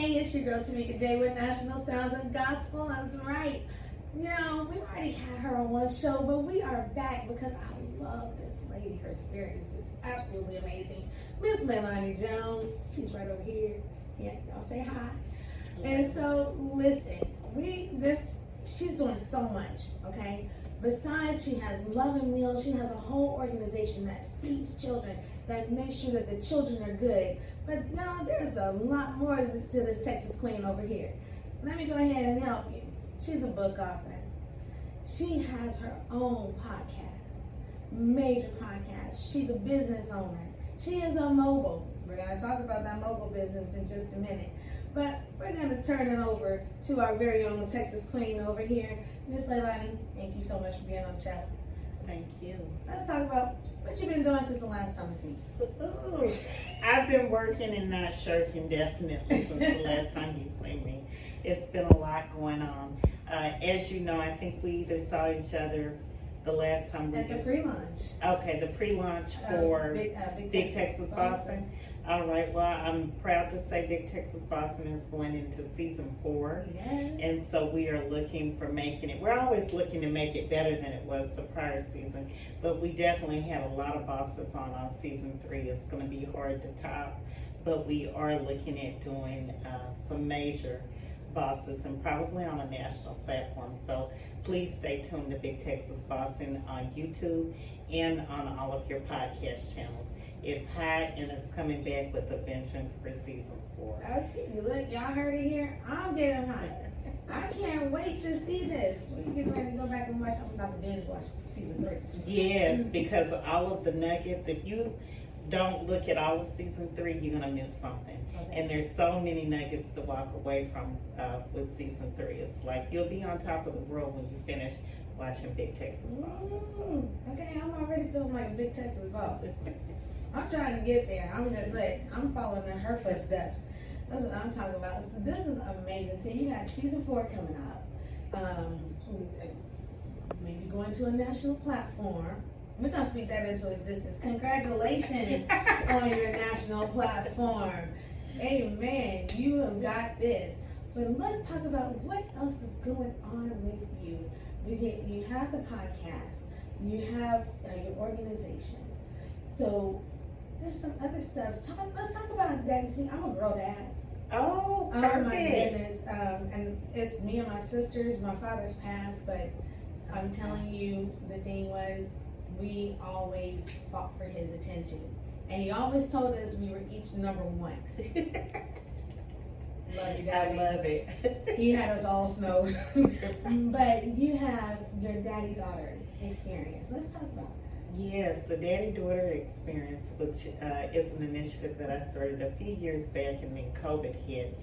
Hey, it's your girl Tamika J with National Sounds of Gospel. That's right. You know, we already had her on one show, but we are back because I love this lady. Her spirit is just absolutely amazing. Miss Lailanii Jones, she's right over here. Yeah, y'all say hi. And so, listen, she's doing so much, okay? Besides, she has Loving Meals. She has a whole organization that feeds children, that makes sure that the children are good. But now there's a lot more to this Texas queen over here. Let me go ahead and help you. She's a book author. She has her own podcast, major podcast. She's a business owner. She is a mogul. We're going to talk about that mogul business in just a minute. But we're going to turn it over to our very own Texas queen over here. Miss Lailanii, thank you so much for being on the show. Thank you. Let's talk about what you've been doing since the last time we seen you. I've been working and not shirking definitely since the last time you seen me. It's been a lot going on. As you know, I think we either saw each other the last time we At the pre-launch. Okay, the pre-launch for Big Texas Boston. All right, well, I'm proud to say Big Texas Boston is going into season 4. Yes. And so we are looking for making it, we're always looking to make it better than it was the prior season, but we definitely had a lot of bosses on season 3. It's going to be hard to top, but we are looking at doing some major bosses and probably on a national platform. So please stay tuned to Big Texas Boston on YouTube and on all of your podcast channels. It's hot and it's coming back with a vengeance for season 4. Okay, look, y'all heard it here. I'm getting hot. I can't wait to see this. We're getting ready to go back and watch. I'm about to binge watch season 3. Yes, because all of the nuggets, if you don't look at all of season 3, you're gonna miss something. Okay. And there's so many nuggets to walk away from with season 3. It's like you'll be on top of the world when you finish watching Big Texas Boston. So. Okay, I'm already feeling like a Big Texas boss. I'm trying to get there. I'm following in her footsteps. That's what I'm talking about. So this is amazing. So you got season 4 coming up. Maybe going to a national platform. We're gonna speak that into existence. Congratulations on your national platform. Amen. You have got this. But let's talk about what else is going on with you. You have the podcast. You have your organization. So there's some other stuff. Let's talk about daddy. See, I'm a girl dad. Oh, perfect. Oh my goodness. And it's me and my sisters. My father's passed, but I'm telling you, the thing was, we always fought for his attention. And he always told us we were each number 1. Love you, Daddy. I love it. He had us all snowed. But you have your daddy-daughter experience. Let's talk about that. Yes, the daddy-daughter experience, which is an initiative that I started a few years back and then COVID hit.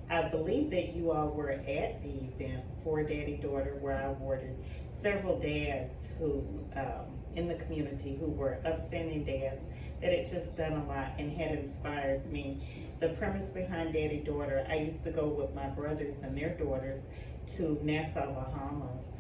I believe that you all were at the event for daddy-daughter where I awarded several dads who, in the community, who were upstanding dads that had just done a lot and had inspired me. The premise behind daddy-daughter, I used to go with my brothers and their daughters to Nassau, Bahamas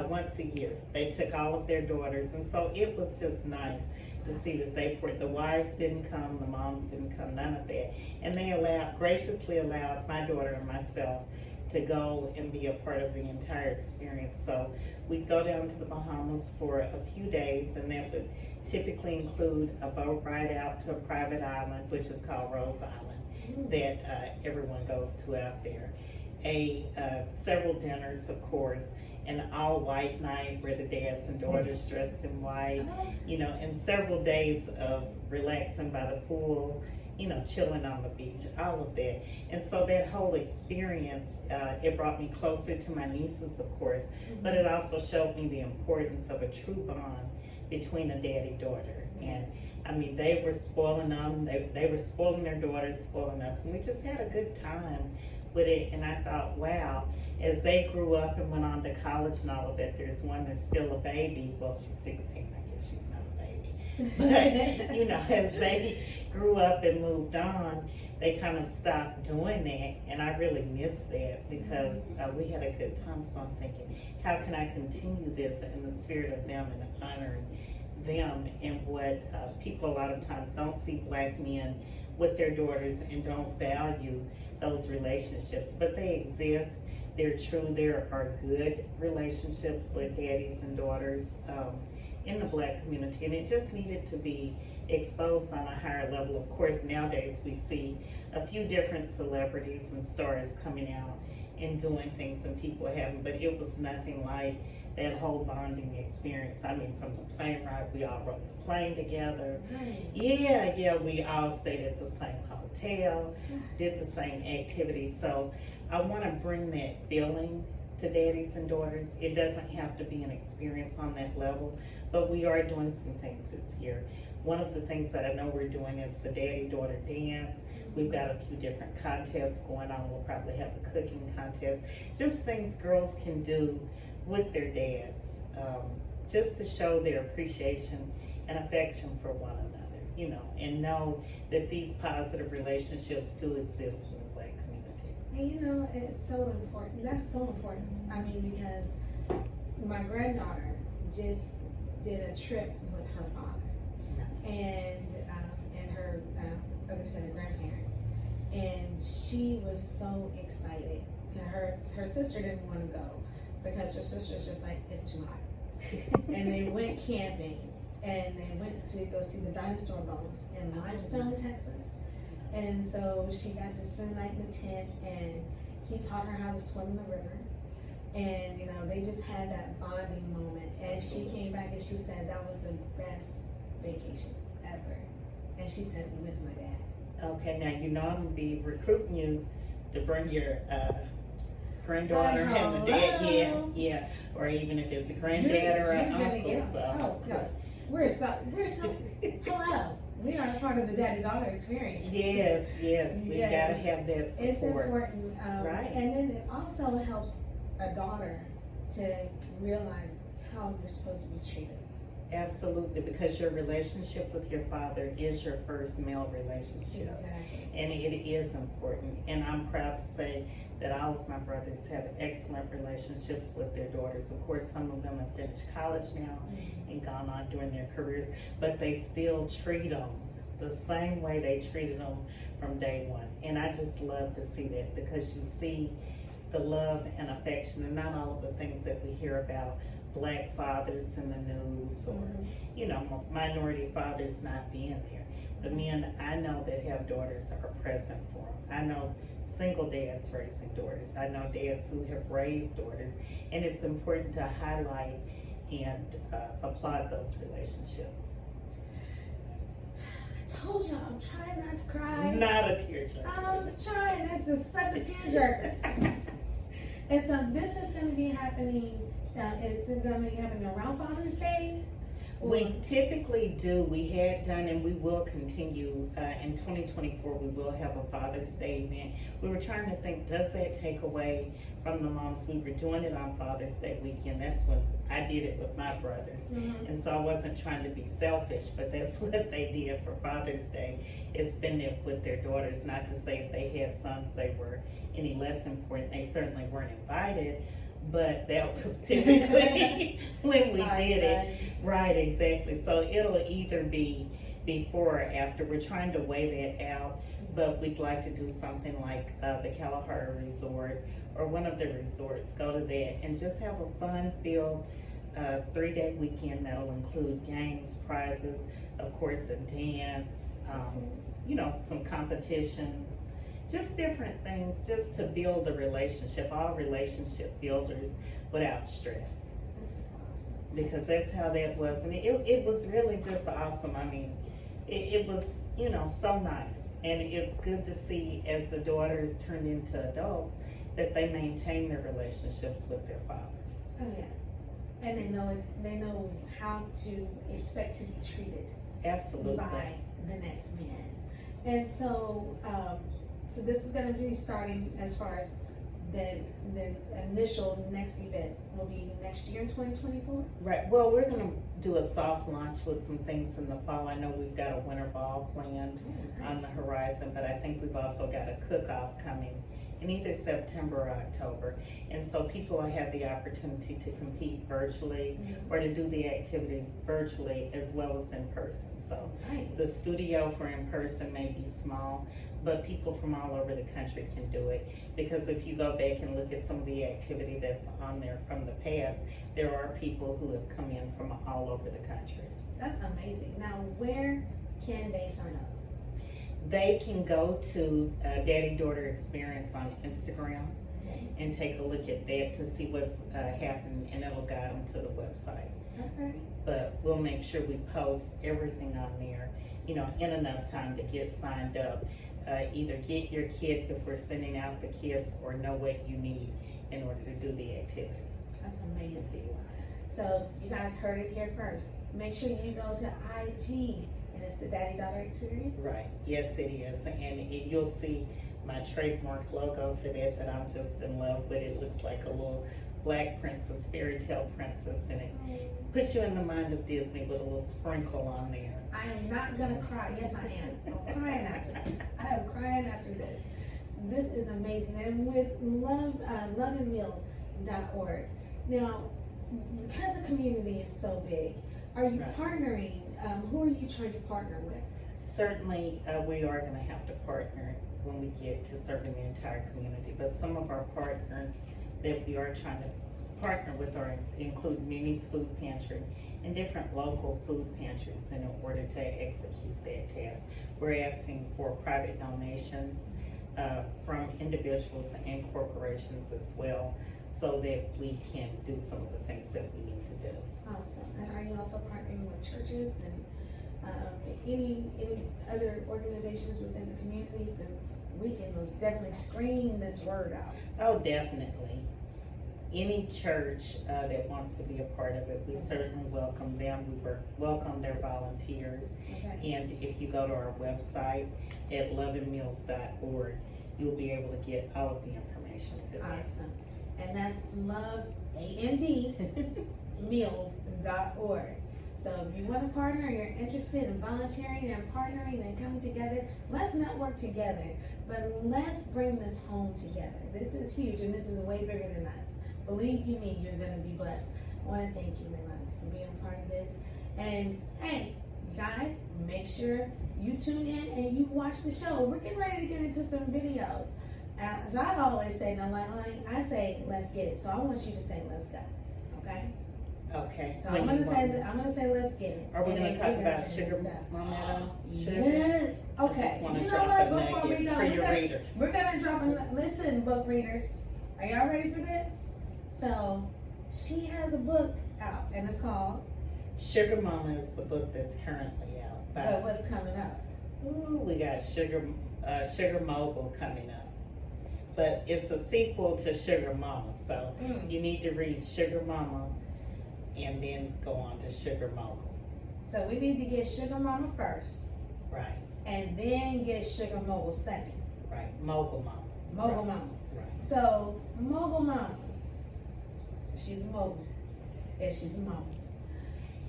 once a year. They took all of their daughters, and so it was just nice to see that the wives didn't come, the moms didn't come, none of that. And they graciously allowed my daughter and myself to go and be a part of the entire experience. So we'd go down to the Bahamas for a few days, and that would typically include a boat ride out to a private island, which is called Rose Island, that everyone goes to out there. Several dinners, of course, an all-white night where the dads and daughters dressed in white, and several days of relaxing by the pool, chilling on the beach, all of that. And so that whole experience, it brought me closer to my nieces, of course, but it also showed me the importance of a true bond between a daddy-daughter. And I mean, they were spoiling them, they were spoiling their daughters, spoiling us, and we just had a good time with it. And I thought, wow, as they grew up and went on to college and all of that, there's one that's still a baby. Well, she's 16, I guess she's not a baby. But, as they grew up and moved on, they kind of stopped doing that. And I really missed that because we had a good time. So I'm thinking, how can I continue this in the spirit of them and honoring them and what people a lot of times don't see black men with their daughters and don't value those relationships, but they exist. They're true. There are good relationships with daddies and daughters in the Black community, and it just needed to be exposed on a higher level. Of course, nowadays we see a few different celebrities and stars coming out and doing things, and people haven't, but it was nothing like that whole bonding experience. I mean, from the plane ride, we all rode the plane together. Right. Yeah, we all stayed at the same hotel, did the same activities. So I want to bring that feeling to daddies and daughters. It doesn't have to be an experience on that level, but we are doing some things this year. One of the things that I know we're doing is the daddy-daughter dance. We've got a few different contests going on. We'll probably have a cooking contest. Just things girls can do with their dads, just to show their appreciation and affection for one another, you know, and know that these positive relationships do exist in the Black community. And you know, it's so important. That's so important. I mean, because my granddaughter just did a trip with her father and her other set of grandparents, and she was so excited. Her sister didn't want to go because her sister's just like, it's too hot. And they went camping, and they went to go see the dinosaur bones in Limestone, Texas. And so she got to spend the night in the tent, and he taught her how to swim in the river. And, you know, they just had that bonding moment. And she came back and she said that was the best vacation ever. And she said, with my dad. Okay, now you know I'm going to be recruiting you to bring your granddaughter and the dad, yeah, or even if it's a granddad or an uncle. So. No. We're so hello. We are part of the daddy-daughter experience. Yes, we gotta have that support. It's important, right? And then it also helps a daughter to realize how you're supposed to be treated. Absolutely, because your relationship with your father is your first male relationship. Exactly. And it is important. And I'm proud to say that all of my brothers have excellent relationships with their daughters. Of course, some of them have finished college now and gone on during their careers, but they still treat them the same way they treated them from day one. And I just love to see that, because you see the love and affection, and not all of the things that we hear about Black fathers in the news, or you know, minority fathers not being there. The men I know that have daughters are present for them. I know single dads raising daughters. I know dads who have raised daughters, and it's important to highlight and applaud those relationships. I told y'all, I'm trying not to cry. Not a tearjerker. I'm trying. This is such a tearjerker. And so this is going to be happening. Is it going to be happening around Father's Day? We typically do. We had done, and we will continue in 2024. We will have a Father's Day event. We were trying to think, does that take away from the moms? We were doing it on Father's Day weekend. That's when I did it with my brothers. And so I wasn't trying to be selfish, but that's what they did for Father's Day, is spend it with their daughters. Not to say if they had sons they were any less important. They certainly weren't invited, but that was typically when we did it. Right, exactly. So it'll either be before or after. We're trying to weigh that out, but we'd like to do something like the Kalahari Resort or one of the resorts. Go to that and just have a fun-filled 3-day weekend that'll include games, prizes, of course, a dance, you know, some competitions. Just different things, just to build the relationship, all relationship builders without stress. That's awesome. Because that's how that was. And it was really just awesome. I mean, it was, you know, so nice. And it's good to see as the daughters turned into adults that they maintain their relationships with their fathers. Oh, yeah. And they know how to expect to be treated. Absolutely. By the next man. And so, so this is going to be starting as far as the initial next event will be next year in 2024? Right. Well, we're going to do a soft launch with some things in the fall. I know we've got a winter ball planned on the horizon, but I think we've also got a cook-off coming in either September or October. And so people will have the opportunity to compete virtually or to do the activity virtually as well as in person. So Nice. the studio for in person may be small, but people from all over the country can do it. Because if you go back and look at some of the activity that's on there from the past, there are people who have come in from all over the country. That's amazing. Now, where can they sign up? They can go to Daddy-Daughter Experience on Instagram Okay. and take a look at that to see what's happening, and it'll guide them to the website. Okay. But we'll make sure we post everything on there, you know, in enough time to get signed up. Either get your kit if we're sending out the kits, or know what you need in order to do the activities. That's amazing. So you guys heard it here first. Make sure you go to IG, and it's the Daddy-Daughter Experience. Right. Yes, it is. And you'll see my trademark logo for that I'm just in love with. It looks like a little black princess, fairy tale princess, and it puts you in the mind of Disney with a little sprinkle on there. I am not gonna cry. Yes, I am. I'm crying after this. I am crying after this. So this is amazing. And with loveandmeals.org. Now, because the community is so big, are you Right. partnering? Who are you trying to partner with? Certainly, we are going to have to partner when we get to serving the entire community. But some of our partners that we are trying to partner with include Mimi's Food Pantry and different local food pantries in order to execute that task. We're asking for private donations from individuals and corporations as well, so that we can do some of the things that we need to do. Awesome. And are you also partnering with churches and any other organizations within the community, so we can most definitely scream this word out? Oh, definitely. Any church that wants to be a part of it, we certainly welcome them. We welcome their volunteers. Okay. And if you go to our website at loveandmeals.org, you'll be able to get all of the information for that. Awesome. And that's loveandmeals.org. So if you want to partner, you're interested in volunteering and partnering and coming together, let's network together. But let's bring this home together. This is huge, and this is way bigger than us. Believe you me, you're going to be blessed. I want to thank you, Lailanii, for being a part of this. And hey, guys, make sure you tune in and you watch the show. We're getting ready to get into some videos. As I always say, now, Lailanii, I say, let's get it. So I want you to say, let's go. Okay? Okay. So I'm gonna say, let's get it. Are we And going to then talk you're about gonna say sugar, let's go. Mama? Yes. I Okay. just want to You know drop what? a Before we nugget go, for your readers. we're gonna drop a listen, book readers. Are y'all ready for this? So she has a book out, and it's called Sugar Mama is the book that's currently out. But What's Coming Up. Ooh, we got Sugar Mogul coming up. But it's a sequel to Sugar Mama, so you need to read Sugar Mama and then go on to Sugar Mogul. So we need to get Sugar Mama first, Right, and then get Sugar Mogul second. right. Mogul Mama. Mogul Right. Mama. Right. So Mogul Mama, she's a mogul, and she's a mama.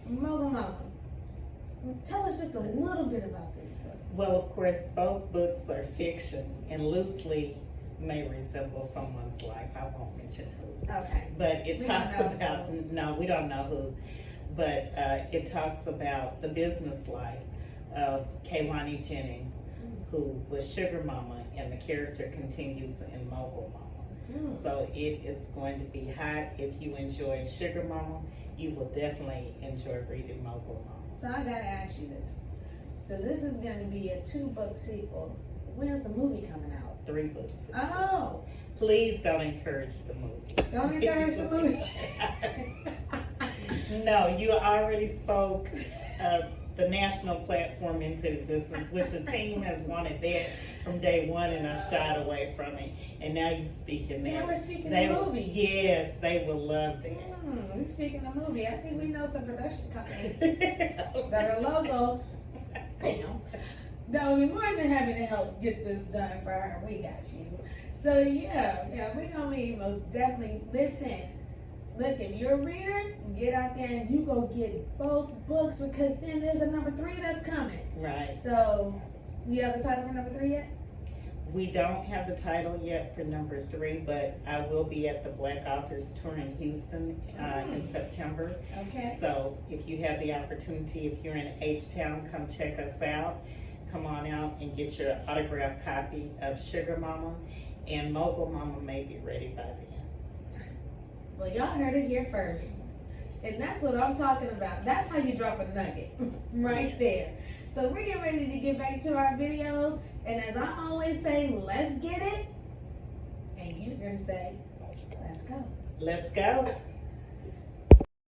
Mogul Mama, tell us just a little bit about this book. Well, of course, both books are fiction and loosely may resemble someone's life. I won't mention whose. Okay. But it We talks don't know about, no, we don't know who, but it talks about the business life of Lailanii Jennings, who was Sugar Mama, and the character continues in Mogul Mama. So it is going to be hot. If you enjoyed Sugar Mama, you will definitely enjoy reading Mogul Mama. So I gotta ask you this. So this is gonna be a 2-book sequel. When's the movie coming out? 3 books. Oh, Please don't encourage the movie. don't encourage the movie. No, you already spoke the national platform into existence, which the team has wanted that from day one, and I've shied away from it. And now you're speaking that. Now we're speaking They the will- movie. Yes, they will love that. We're speaking the movie. I think we know some production companies that are local. That would be more than happy to help get this done for her. We got you. So yeah, we're gonna be most definitely. Listen, look, if you're a reader, get out there and you go get both books, because then there's a number 3 that's coming. Right. So, you have a title for number 3 yet? We don't have the title yet for number 3, but I will be at the Black Authors Tour in Houston in September. Okay. So if you have the opportunity, if you're in H-Town, come check us out. Come on out and get your autographed copy of Sugar Mama, and Mogul Mama may be ready by then. Well, y'all heard it here first. And that's what I'm talking about. That's how you drop a nugget right there. So we're getting ready to get back to our videos. And as I always say, let's get it. And you're going to say, let's go. Let's go.